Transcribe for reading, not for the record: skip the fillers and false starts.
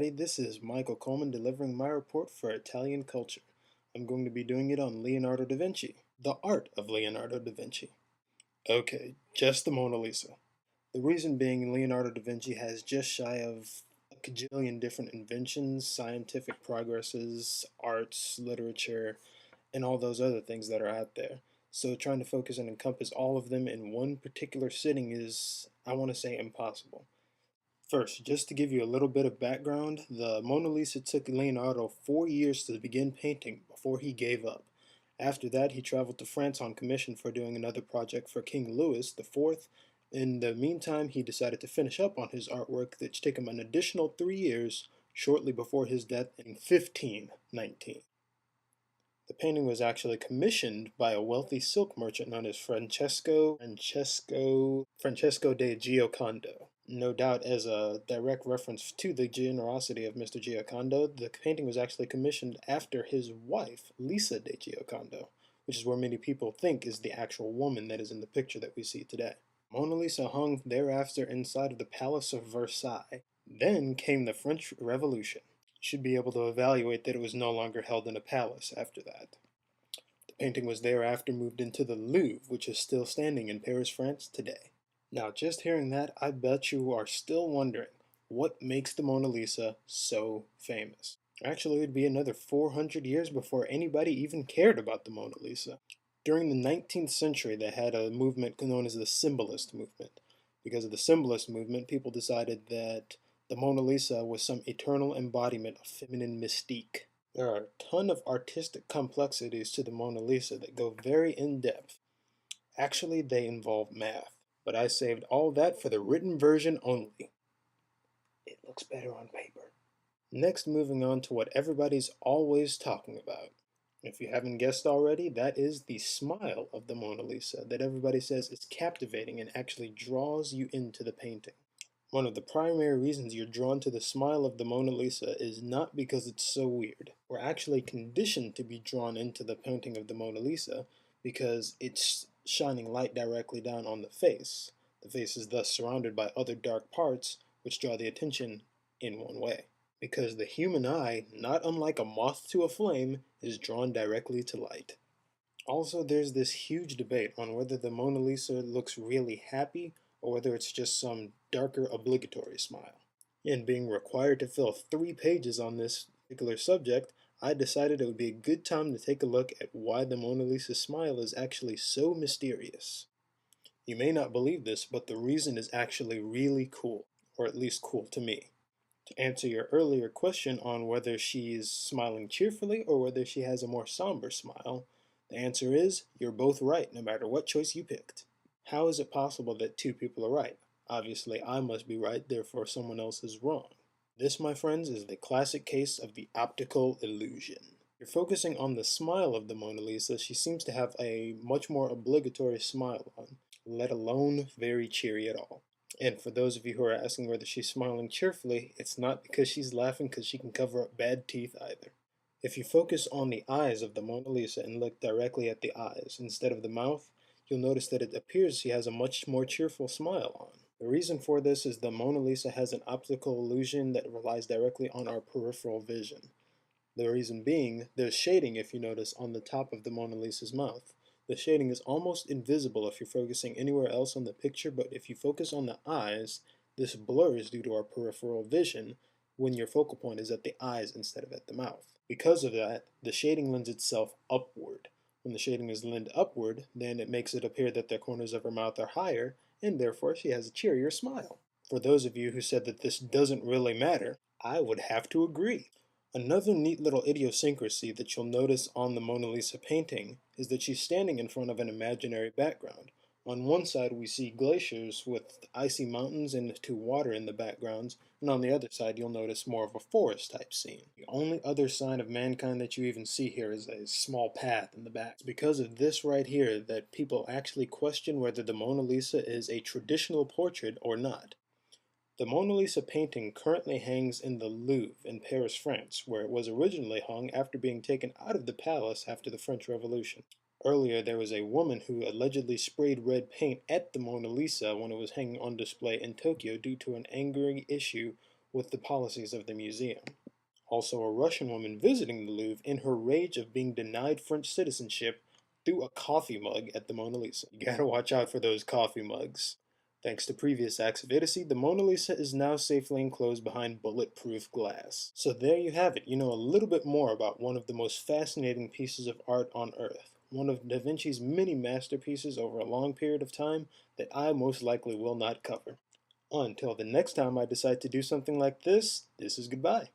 everybody. This is Michael Coleman delivering my report for Italian culture. I'm going to be doing it on Leonardo da Vinci, the art of Leonardo da Vinci. Okay, just the Mona Lisa. The reason being Leonardo da Vinci has just shy of a cajillion different inventions, scientific progresses, arts, literature, and all those other things that are out there. So trying to focus and encompass all of them in one particular sitting is, I want to say, impossible. First, just to give you a little bit of background, the Mona Lisa took Leonardo 4 years to begin painting before he gave up. After that, he traveled to France on commission for doing another project for King Louis IV. In the meantime, he decided to finish up on his artwork, which took him an additional 3 years shortly before his death in 1519. The painting was actually commissioned by a wealthy silk merchant known as Francesco de Giocondo. No doubt as a direct reference to the generosity of Mr. Giocondo, the painting was actually commissioned after his wife, Lisa de Giocondo, which is where many people think is the actual woman that is in the picture that we see today. Mona Lisa hung thereafter inside of the Palace of Versailles. Then came the French Revolution. You should be able to evaluate that it was no longer held in a palace after that. The painting was thereafter moved into the Louvre, which is still standing in Paris, France today. Now, just hearing that, I bet you are still wondering what makes the Mona Lisa so famous. Actually, it would be another 400 years before anybody even cared about the Mona Lisa. During the 19th century, they had a movement known as the Symbolist movement. Because of the Symbolist movement, people decided that the Mona Lisa was some eternal embodiment of feminine mystique. There are a ton of artistic complexities to the Mona Lisa that go very in depth. Actually, they involve math, but I saved all that for the written version only. It looks better on paper. Next, moving on to what everybody's always talking about. If you haven't guessed already, that is the smile of the Mona Lisa that everybody says is captivating and actually draws you into the painting. One of the primary reasons you're drawn to the smile of the Mona Lisa is not because it's so weird. We're actually conditioned to be drawn into the painting of the Mona Lisa because it's shining light directly down on the face. The face is thus surrounded by other dark parts which draw the attention in one way. Because the human eye, not unlike a moth to a flame, is drawn directly to light. Also, there's this huge debate on whether the Mona Lisa looks really happy or whether it's just some darker obligatory smile. And being required to fill 3 pages on this particular subject, I decided it would be a good time to take a look at why the Mona Lisa's smile is actually so mysterious. You may not believe this, but the reason is actually really cool, or at least cool to me. To answer your earlier question on whether she's smiling cheerfully or whether she has a more somber smile, the answer is you're both right no matter what choice you picked. How is it possible that two people are right? Obviously, I must be right, therefore someone else is wrong. This, my friends, is the classic case of the optical illusion. You're focusing on the smile of the Mona Lisa. She seems to have a much more obligatory smile on, let alone very cheery at all. And for those of you who are asking whether she's smiling cheerfully, it's not because she's laughing because she can cover up bad teeth either. If you focus on the eyes of the Mona Lisa and look directly at the eyes instead of the mouth, you'll notice that it appears she has a much more cheerful smile on. The reason for this is the Mona Lisa has an optical illusion that relies directly on our peripheral vision. The reason being, there's shading if you notice on the top of the Mona Lisa's mouth. The shading is almost invisible if you're focusing anywhere else on the picture, but if you focus on the eyes, this blurs due to our peripheral vision when your focal point is at the eyes instead of at the mouth. Because of that, the shading lends itself upward. When the shading is lent upward, then it makes it appear that the corners of her mouth are higher, and therefore she has a cheerier smile. For those of you who said that this doesn't really matter, I would have to agree. Another neat little idiosyncrasy that you'll notice on the Mona Lisa painting is that she's standing in front of an imaginary background. On one side we see glaciers with icy mountains and to water in the backgrounds, and on the other side you'll notice more of a forest type scene. The only other sign of mankind that you even see here is a small path in the back. It's because of this right here that people actually question whether the Mona Lisa is a traditional portrait or not. The Mona Lisa painting currently hangs in the Louvre in Paris, France, where it was originally hung after being taken out of the palace after the French Revolution. Earlier, there was a woman who allegedly sprayed red paint at the Mona Lisa when it was hanging on display in Tokyo due to an angry issue with the policies of the museum. Also, a Russian woman visiting the Louvre in her rage of being denied French citizenship threw a coffee mug at the Mona Lisa. You gotta watch out for those coffee mugs. Thanks to previous acts of idiocy, the Mona Lisa is now safely enclosed behind bulletproof glass. So there you have it. You know a little bit more about one of the most fascinating pieces of art on Earth. One of Da Vinci's many masterpieces over a long period of time that I most likely will not cover. Until the next time I decide to do something like this is goodbye.